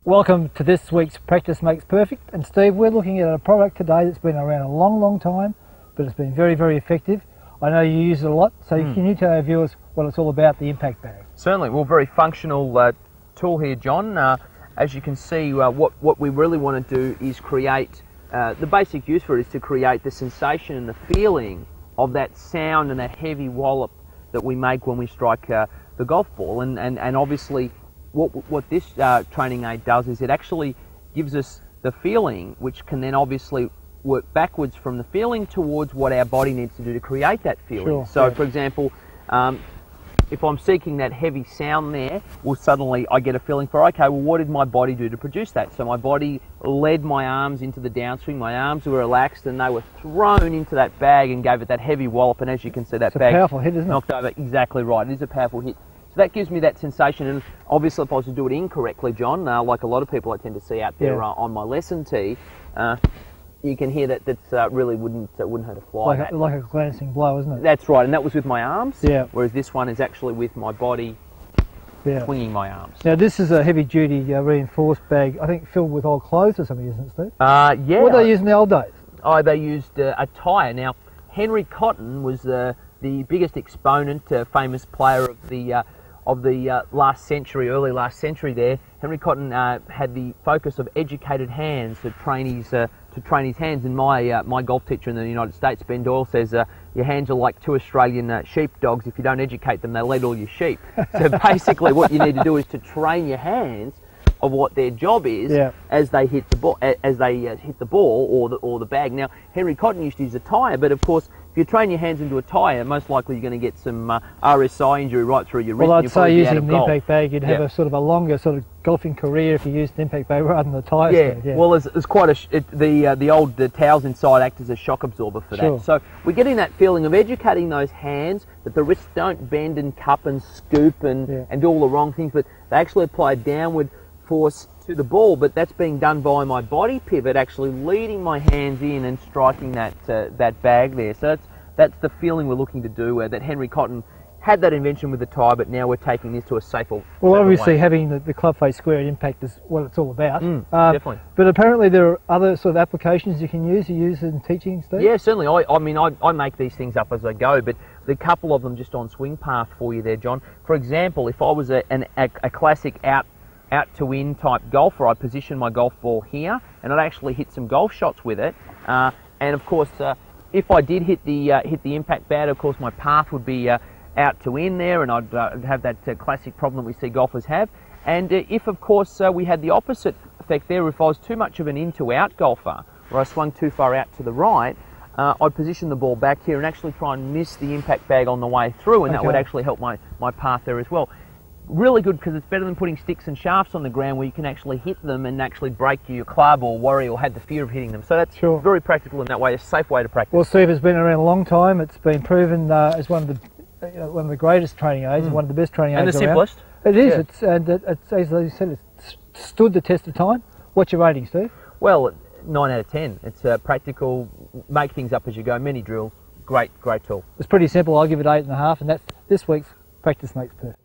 Welcome to this week's Practice Makes Perfect. And Steve, we're looking at a product today that's been around a long time, but it's been very effective. I know you use it a lot, so can you tell our viewers what it's all about, the impact bag? Certainly. Well, very functional tool here, John. As you can see, what we really want to do is create, the basic use for it is to create the sensation and the feeling of that sound and that heavy wallop that we make when we strike the golf ball. And obviously, what this training aid does is it actually gives us the feeling, which can then obviously work backwards from the feeling towards what our body needs to do to create that feeling. Sure, so, yeah. for example, if I'm seeking that heavy sound there, well, suddenly I get a feeling for, okay, well, what did my body do to produce that? So my body led my arms into the downswing, my arms were relaxed, and they were thrown into that bag and gave it that heavy wallop, and as you can see, that bag it's a powerful hit, isn't it? Knocked over. Exactly right. It is a powerful hit. So that gives me that sensation, and obviously if I was to do it incorrectly, John, like a lot of people I tend to see out there on my lesson tee, you can hear that really wouldn't hurt a fly. Like a glancing blow, isn't it? That's right, and that was with my arms. Yeah. Whereas this one is actually with my body swinging my arms. Now this is a heavy-duty reinforced bag, I think filled with old clothes or something, isn't it, Steve? Yeah. What did they use in the old days? Oh, they used a tyre. Now, Henry Cotton was the biggest exponent, famous player of the last century, early last century there. Henry Cotton had the focus of educated hands to train his hands. And my golf teacher in the United States, Ben Doyle, says your hands are like two Australian sheepdogs. If you don't educate them, they lead all your sheep. So basically what you need to do is to train your hands of what their job is as they hit the ball, hit the ball or the bag. Now, Henry Cotton used to use a tyre, but of course, if you train your hands into a tyre, most likely you're going to get some RSI injury right through your wrist. Well, I'd say using the golf. impact bag, you'd have a sort of a longer sort of golfing career if you used an impact bag rather than the tyres. Yeah, well, it's quite the old towels inside act as a shock absorber for that. So we're getting that feeling of educating those hands that the wrists don't bend and cup and scoop and do all the wrong things, but they actually apply downward force to the ball, but that's being done by my body pivot actually leading my hands in and striking that bag there. So that's the feeling we're looking to do, that Henry Cotton had that invention with the tyre, but now we're taking this to a safer obviously way. Having the club face square impact is what it's all about. Definitely. But apparently there are other sort of applications you can use. You use it in teaching, Steve? Yeah, certainly. I make these things up as I go, but the couple of them just on swing path for you there, John. For example, if I was a classic out to in type golfer, I'd position my golf ball here and I'd actually hit some golf shots with it. And of course, if I did hit the impact bag, of course my path would be out to in there, and I'd have that classic problem that we see golfers have. And if of course we had the opposite effect there, if I was too much of an in to out golfer, where I swung too far out to the right, I'd position the ball back here and actually try and miss the impact bag on the way through, and that would actually help my path there as well. Really good, because it's better than putting sticks and shafts on the ground where you can actually hit them and actually break your club or worry or have the fear of hitting them. So that's very practical in that way, a safe way to practice. Well, Steve, it's been around a long time. It's been proven as one of the greatest training aids and one of the best training aids and the around. simplest. It is. It's as you said, it's stood the test of time. What's your rating, Steve? Well, 9 out of 10. It's practical, make things up as you go, many drills, great tool. It's pretty simple. I'll give it 8.5, and that's this week's Practice Makes Perfect.